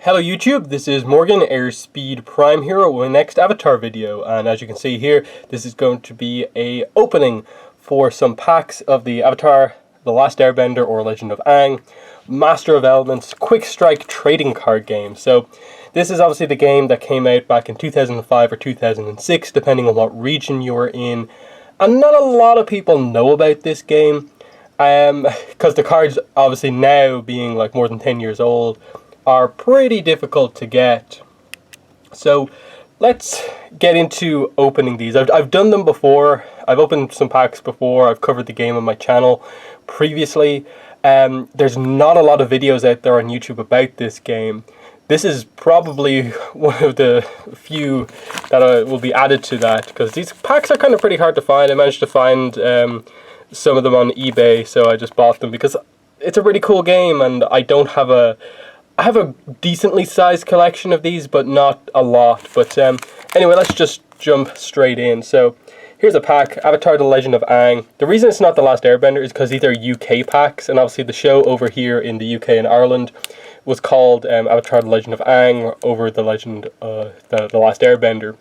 Hello YouTube, this is Morgan, Airspeed Prime Hero, with my next Avatar video, and as you can see here, this is going to be a opening for some packs of the Avatar, The Last Airbender or Legend of Aang, Master of Elements, Quickstrike trading card game. So this is obviously the game that came out back in 2005 or 2006, depending on what region you're in, and not a lot of people know about this game, because the cards obviously now being like more than 10 years old, are pretty difficult to get. So let's get into opening these. I've done them before. I've opened some packs before. I've covered the game on my channel previously. There's not a lot of videos out there on YouTube about this game. This is probably one of the few that will be added to that, because these packs are kind of pretty hard to find. I managed to find some of them on eBay, so I just bought them because it's a really cool game, and I have a decently sized collection of these, but not a lot. But anyway, let's just jump straight in. So here's a pack, Avatar The Legend of Aang. The reason it's not The Last Airbender is because these are UK packs, and obviously the show over here in the UK and Ireland was called Avatar The Legend of Aang over The Legend, the Last Airbender.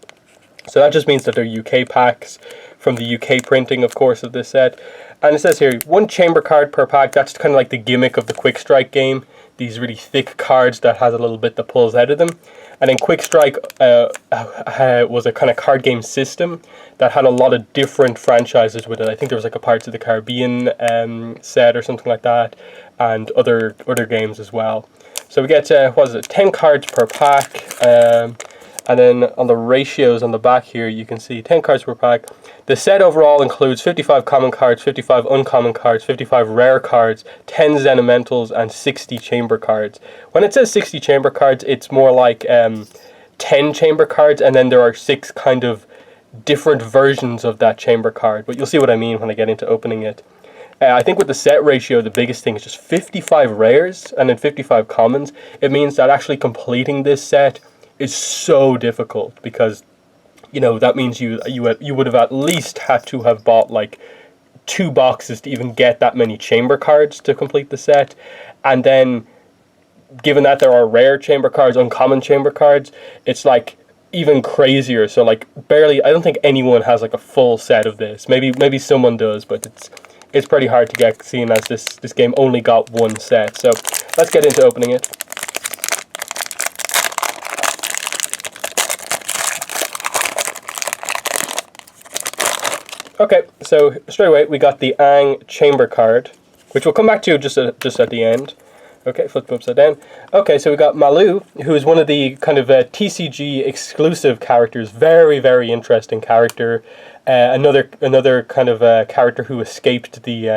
So that just means that they're UK packs from the UK printing, of course, of this set. And it says here, 1 chamber card per pack. That's kind of like the gimmick of the Quickstrike game. These really thick cards that has a little bit that pulls out of them. And then Quickstrike was a kind of card game system that had a lot of different franchises with it. I think there was like a Pirates of the Caribbean set or something like that, and other games as well. So we get, 10 cards per pack. And then on the ratios on the back here, you can see 10 cards per pack. The set overall includes 55 common cards, 55 uncommon cards, 55 rare cards, 10 Xenomentals, and 60 chamber cards. When it says 60 chamber cards, it's more like 10 chamber cards, and then there are 6 kind of different versions of that chamber card. But you'll see what I mean when I get into opening it. I think with the set ratio, the biggest thing is just 55 rares and then 55 commons. It means that actually completing this set is so difficult, because you know that means you would have at least had to have bought like 2 boxes to even get that many chamber cards to complete the set. And then given that there are rare chamber cards, uncommon chamber cards, it's like even crazier. So like barely, I don't think anyone has like a full set of this. Maybe someone does, but it's pretty hard to get, seeing as this game only got 1 set. So let's get into opening it. Okay, so straight away we got the Aang chamber card, which we'll come back to just at the end. Okay, flip upside down. Okay, so we got Malu, who is one of the kind of TCG exclusive characters. Very, very interesting character. Another kind of character who escaped the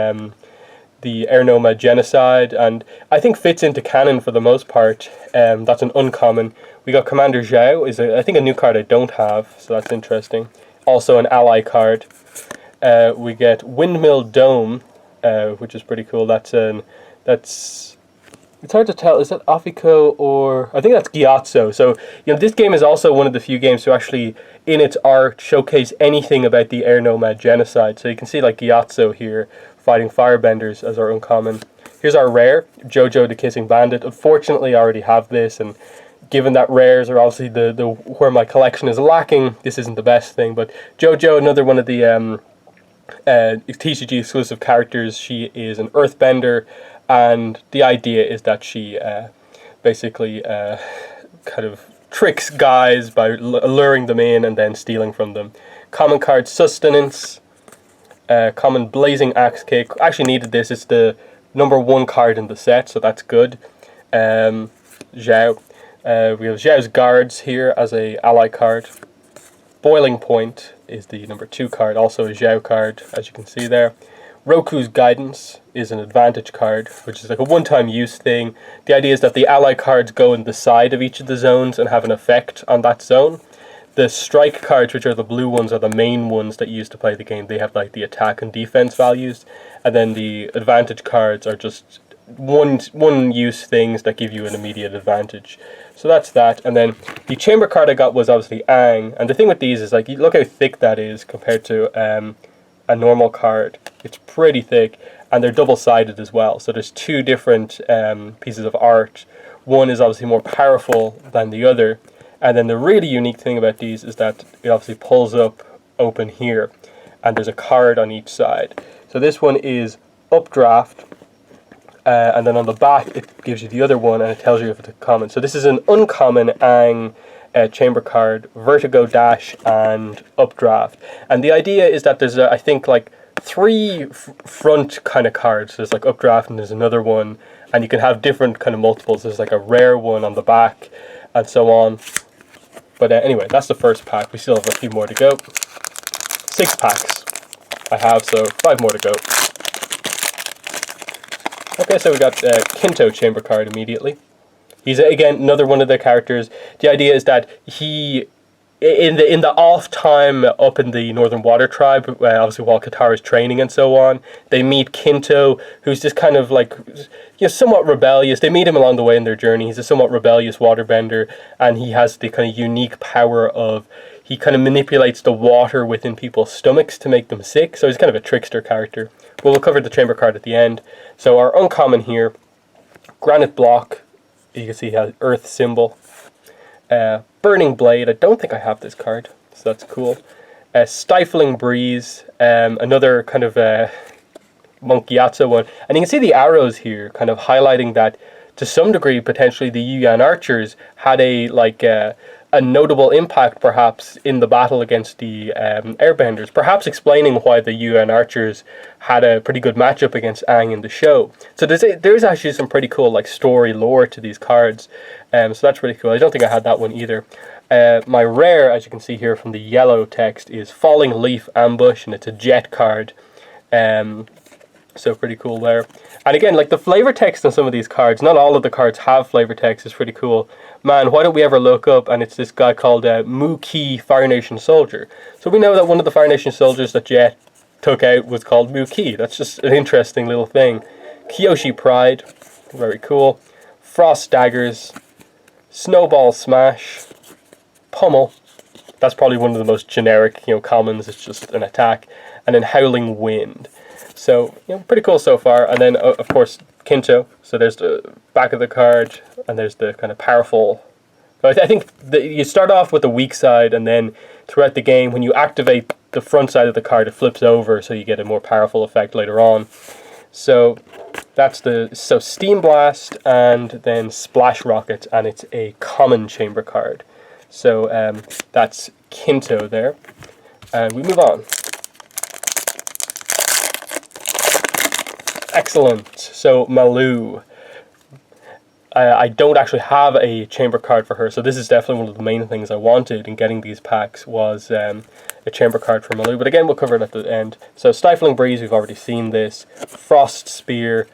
Air Nomad genocide, and I think fits into canon for the most part. That's an uncommon. We got Commander Zhao, I think a new card I don't have, so that's interesting. Also an ally card. We get Windmill Dome, which is pretty cool. It's hard to tell. Is that Afiko or I think that's Gyatso. So you know, this game is also one of the few games to actually, in its art, showcase anything about the Air Nomad genocide. So you can see like Gyatso here fighting firebenders as our uncommon. Here's our rare, Jojo the Kissing Bandit. Unfortunately, I already have this, and given that rares are obviously the where my collection is lacking, this isn't the best thing. But Jojo, another one of the TCG exclusive characters. She is an earthbender, and the idea is that she basically kind of tricks guys by luring them in and then stealing from them. Common card Sustenance, common Blazing Axe Kick. Actually needed this. It's the number 1 card in the set, so that's good. Zhao. We have Zhao's Guards here as a ally card. Boiling Point is the number 2 card, also a Zhao card, as you can see there. Roku's Guidance is an advantage card, which is like a one-time use thing. The idea is that the ally cards go in the side of each of the zones and have an effect on that zone. The strike cards, which are the blue ones, are the main ones that you use to play the game. They have like the attack and defense values, and then the advantage cards are just one use things that give you an immediate advantage. So that's that. And then the chamber card I got was obviously Aang, and the thing with these is like, look how thick that is compared to a normal card. It's pretty thick, and they're double-sided as well. So there's 2 different pieces of art. one is obviously more powerful than the other. And then the really unique thing about these is that it obviously pulls up open here, and there's a card on each side. So this one is Updraft, and then on the back it gives you the other one, and it tells you if it's a common. So this is an uncommon Aang chamber card, Vertigo Dash and Updraft. And the idea is that there's, I think, like 3 front kind of cards. There's like Updraft and there's another one, and you can have different kind of multiples. There's like a rare one on the back and so on. But anyway, that's the first pack. We still have a few more to go. 6 packs I have, so 5 more to go. Okay, so we got Kinto chamber card immediately. He's again another one of the characters. The idea is that he, in the off time up in the Northern Water Tribe, obviously while Katara's training and so on, they meet Kinto, who's just kind of like, somewhat rebellious. They meet him along the way in their journey. He's a somewhat rebellious waterbender, and he has the kind of unique power of, he kind of manipulates the water within people's stomachs to make them sick. So he's kind of a trickster character. But we'll cover the chamber card at the end. So our uncommon here, Granite Block. You can see he has Earth symbol. Burning Blade. I don't think I have this card, so that's cool. Stifling Breeze. Another kind of Monkiatsu one. And you can see the arrows here kind of highlighting that to some degree potentially the Yuyan archers had a notable impact perhaps in the battle against the airbenders, perhaps explaining why the Yuan archers had a pretty good matchup against Aang in the show. So there's actually some pretty cool like story lore to these cards, so that's pretty cool. I don't think I had that one either. My rare, as you can see here from the yellow text, is Falling Leaf Ambush, and it's a jet card. So pretty cool there. And again, like the flavor text on some of these cards, not all of the cards have flavor text, is pretty cool. Man, why don't we ever look up, and it's this guy called Mu-Ki Fire Nation Soldier. So we know that one of the Fire Nation soldiers that Jet took out was called Mu-Ki. That's just an interesting little thing. Kyoshi Pride, very cool. Frost Daggers, Snowball Smash, Pummel. That's probably one of the most generic, commons. It's just an attack. And then Howling Wind. So, pretty cool so far. And then, of course, Kinto. So there's the back of the card, and there's the kind of powerful. I think you start off with the weak side, and then throughout the game, when you activate the front side of the card, it flips over, so you get a more powerful effect later on. So that's Steam Blast, and then Splash Rocket, and it's a common chamber card. So that's Kinto there, and we move on. Excellent. So Malu. I don't actually have a chamber card for her, so this is definitely one of the main things I wanted in getting these packs was a chamber card for Malu. But again, we'll cover it at the end. So Stifling Breeze, we've already seen this. Frost Spear,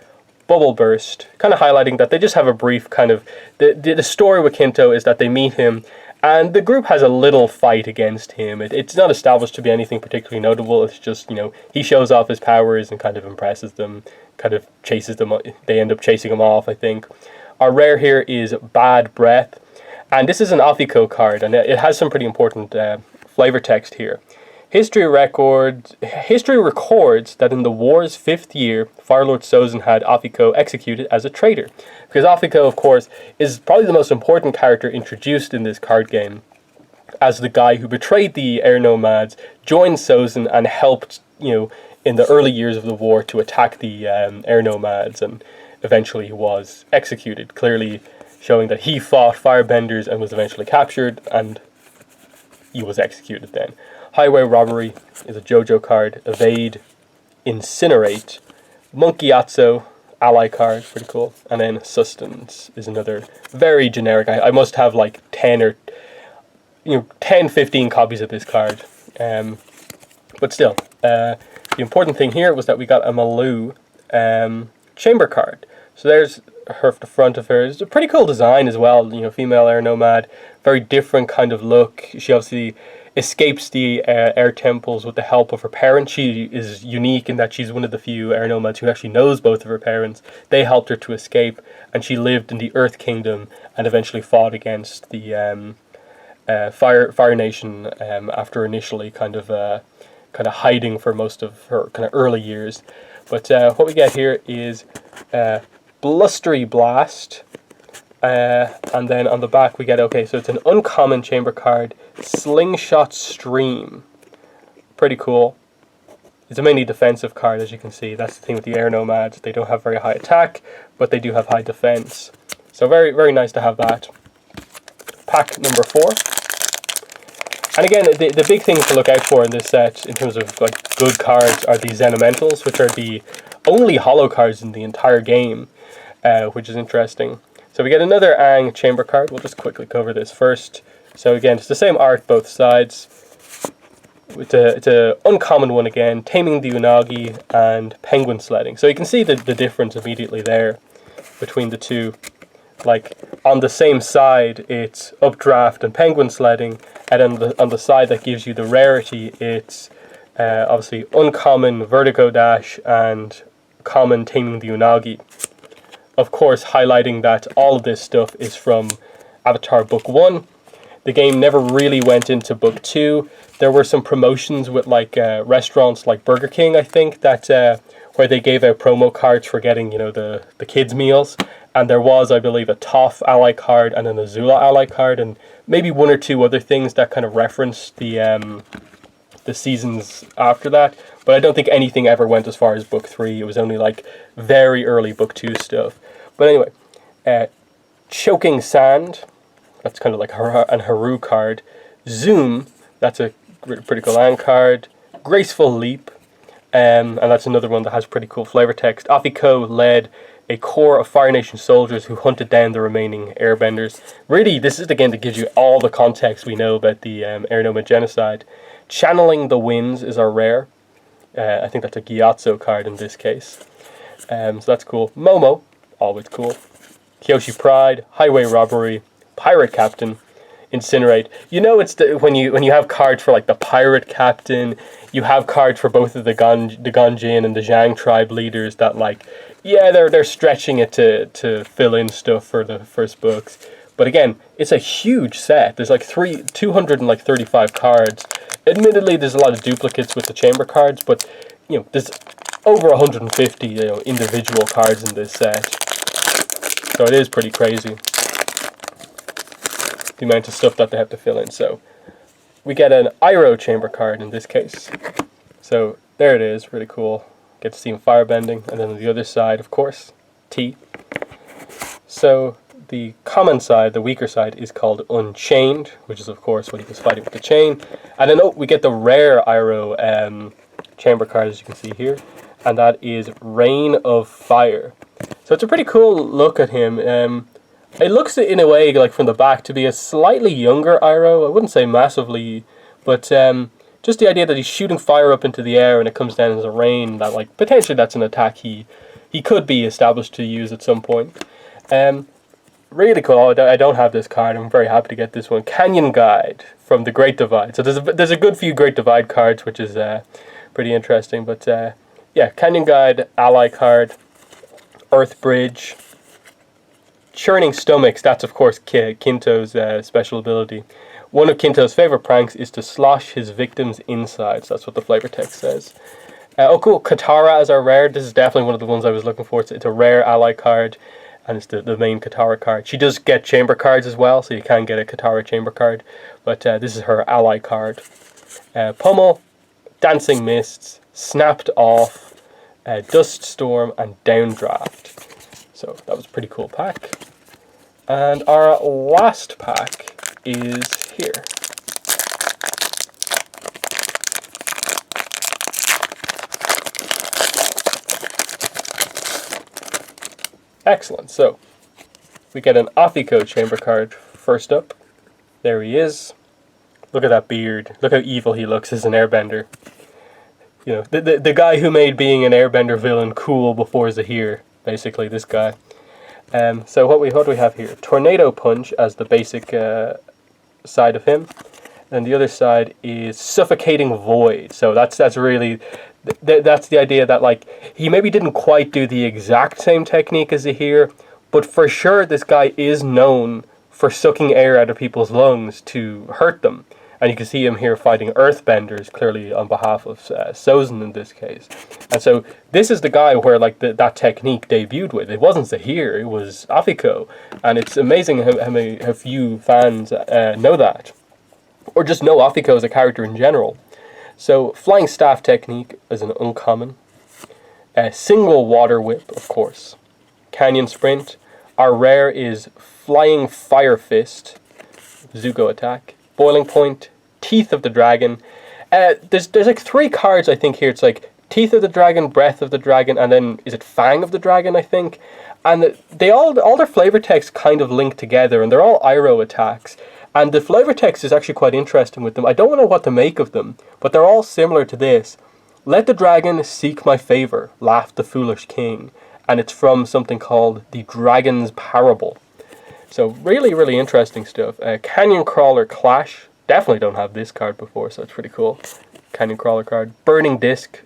Bubble Burst, kind of highlighting that they just have a brief kind of... The story with Kinto is that they meet him, and the group has a little fight against him. It's not established to be anything particularly notable. It's just, he shows off his powers and kind of impresses them, kind of chases them. They end up chasing him off, I think. Our rare here is Bad Breath, and this is an Afiko card, and it has some pretty important flavor text here. History records that in the war's 5th year, Fire Lord Sozin had Afiko executed as a traitor. Because Afiko, of course, is probably the most important character introduced in this card game, as the guy who betrayed the air nomads, joined Sozin, and helped, in the early years of the war to attack the air nomads, and eventually was executed, clearly showing that he fought firebenders and was eventually captured, and he was executed then. Highway Robbery is a JoJo card. Evade, Incinerate, Monkiatsu, ally card, pretty cool. And then Sustenance is another very generic. I must have like 10, 15 copies of this card. But still, the important thing here was that we got a Malu chamber card. So there's the front of her. It's a pretty cool design as well. Female air nomad, very different kind of look. She obviously escapes the air temples with the help of her parents. She is unique in that she's one of the few air nomads who actually knows both of her parents. They helped her to escape, and she lived in the Earth Kingdom and eventually fought against the Fire Nation after initially kind of hiding for most of her kind of early years. But what we get here is Blustery Blast, And then on the back we get, okay, so it's an uncommon chamber card, Slingshot Stream. Pretty cool. It's a mainly defensive card, as you can see. That's the thing with the Air Nomads. They don't have very high attack, but they do have high defense. So very, very nice to have that. Pack number 4. And again, the big thing to look out for in this set, in terms of like good cards, are these Elementals, which are the only holo cards in the entire game, which is interesting. So we get another Aang chamber card. We'll just quickly cover this first. So again, it's the same art both sides. It's an uncommon one again, Taming the Unagi and Penguin Sledding. So you can see the difference immediately there between the two. Like, on the same side, it's Updraft and Penguin Sledding, and on the side that gives you the rarity, it's obviously uncommon Vertigo Dash and common Taming the Unagi. Of course, highlighting that all of this stuff is from Avatar Book 1. The game never really went into Book 2. There were some promotions with like restaurants like Burger King, I think, that where they gave out promo cards for getting, you know, the kids' meals. And there was, I believe, a Toph ally card and an Azula ally card, and maybe one or two other things that kind of referenced the seasons after that. But I don't think anything ever went as far as Book 3. It was only like very early Book 2 stuff. But anyway, Choking Sand, that's kind of like an Haru card. Zoom, that's a pretty cool land card. Graceful Leap, and that's another one that has pretty cool flavor text. Afiko led a corps of Fire Nation soldiers who hunted down the remaining airbenders. Really, this is the game that gives you all the context we know about the Air Nomad genocide. Channeling the Winds is our rare. I think that's a Gyatso card in this case. So that's cool. Momo, always cool. Kyoshi Pride, Highway Robbery, Pirate Captain, Incinerate. You know, it's when you have cards for like the Pirate Captain, you have cards for both of the Ganjin and the Zhang tribe leaders that, like, yeah, they're stretching it to fill in stuff for the first books. But again, it's a huge set. There's like 235 cards. Admittedly, there's a lot of duplicates with the chamber cards, but you know, there's over 150 individual cards in this set. So it is pretty crazy, the amount of stuff that they have to fill in. So we get an Iroh chamber card in this case. So there it is, really cool. Get to see him firebending. And then on the other side, of course, T. So the common side, the weaker side, is called Unchained, which is of course when he was fighting with the chain. And then we get the rare Iroh chamber card, as you can see here, and that is Rain of Fire. So it's a pretty cool look at him. It looks in a way, like from the back, to be a slightly younger Iroh. I wouldn't say massively, but just the idea that he's shooting fire up into the air and it comes down as a rain, that like potentially that's an attack he could be established to use at some point. Really cool. I don't have this card. I'm very happy to get this one. Canyon Guide from the Great Divide. So there's a good few Great Divide cards, which is pretty interesting. But yeah, Canyon Guide, ally card, Earth Bridge, Churning Stomachs. That's of course Kinto's special ability. One of Kinto's favorite pranks is to slosh his victim's insides. That's what the flavor text says. Oh cool, Katara as our rare. This is definitely one of the ones I was looking for. It's a rare ally card, and it's the main Katara card. She does get chamber cards as well, so you can get a Katara chamber card, but this is her ally card. Pummel, Dancing Mists, Snapped Off, Dust Storm, and Downdraft. So that was a pretty cool pack. And our last pack is here. Excellent. So we get an Afiko chamber card first up. There he is. Look at that beard. Look how evil he looks as an airbender. You know, the guy who made being an airbender villain cool before Zahir, basically, this guy. So what do we have here? Tornado Punch as the basic side of him. And the other side is Suffocating Void. So that's really... That's the idea that, like, he maybe didn't quite do the exact same technique as Zahir, but for sure this guy is known for sucking air out of people's lungs to hurt them. And you can see him here fighting Earthbenders, clearly on behalf of Sozin in this case. And so this is the guy where like that technique debuted with. It wasn't Zahir, it was Afiko. And it's amazing how few fans know that. Or just know Afiko as a character in general. So Flying Staff technique is an uncommon. Single Water Whip, of course. Canyon Sprint. Our rare is Flying Fire Fist. Zuko attack. Boiling Point. Teeth of the Dragon. There's like 3 cards I think here. It's like Teeth of the Dragon, Breath of the Dragon, and then is it Fang of the Dragon I think. And they all their flavor text kind of link together, and they're all Iroh attacks. And the flavor text is actually quite interesting with them. I don't know what to make of them, but they're all similar to this. Let the dragon seek my favor, laughed the foolish king. And it's from something called the Dragon's Parable. So really, really interesting stuff. Canyon Crawler Clash. Definitely don't have this card before, so it's pretty cool. Canyon Crawler card. Burning Disc.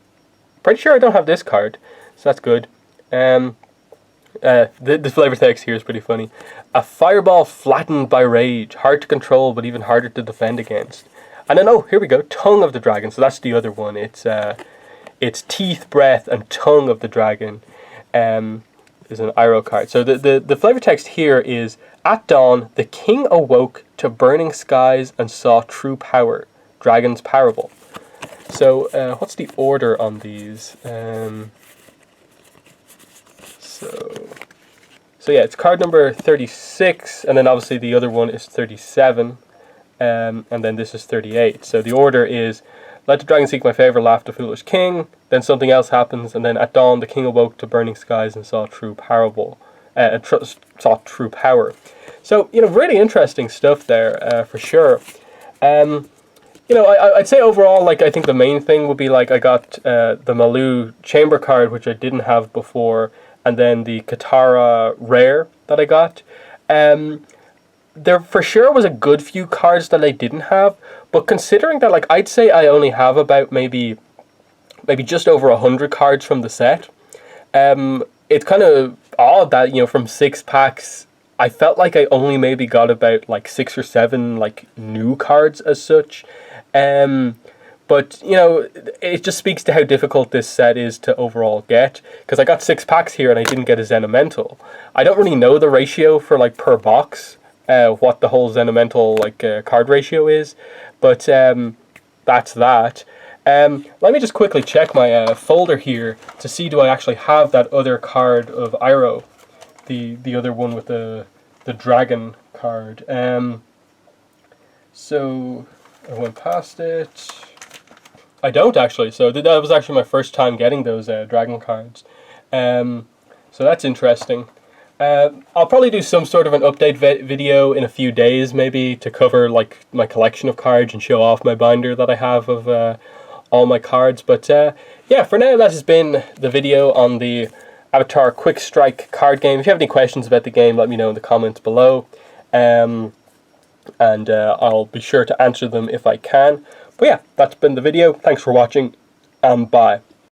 Pretty sure I don't have this card, so that's good. The flavor text here is pretty funny. A fireball flattened by rage. Hard to control, but even harder to defend against. And then, oh, here we go. Tongue of the Dragon. So that's the other one. It's Teeth, Breath, and Tongue of the Dragon. Is an Iroh card. So the flavor text here is, at dawn, the king awoke to burning skies and saw true power. Dragon's Parable. So what's the order on these? So yeah, it's card number 36, and then obviously the other one is 37, and then this is 38. So the order is, let the dragon seek my favor, laughed the foolish king, then something else happens, and then at dawn the king awoke to burning skies and saw true power. So, you know, really interesting stuff there, for sure. You know, I'd say overall, like, I think the main thing would be, like, I got the Malu Chamber card, which I didn't have before, and then the Katara Rare that I got. There for sure was a good few cards that I didn't have, but considering that, like, I'd say I only have about maybe just over 100 cards from the set, it's kind of odd that, you know, from 6 packs, I felt like I only maybe got about, like, 6 or 7, like, new cards as such. But, you know, it just speaks to how difficult this set is to overall get. Because I got 6 packs here and I didn't get a Xenomental. I don't really know the ratio for, like, per box, what the whole Xenomental, like, card ratio is. But that's that. Let me just quickly check my folder here to see do I actually have that other card of Iroh. The other one with the dragon card. So I went past it. I don't actually, so that was actually my first time getting those dragon cards. So that's interesting. I'll probably do some sort of an update video in a few days, maybe, to cover like my collection of cards and show off my binder that I have of all my cards. But yeah, for now that has been the video on the Avatar Quickstrike card game. If you have any questions about the game, let me know in the comments below. And I'll be sure to answer them if I can. But yeah, that's been the video. Thanks for watching, and bye.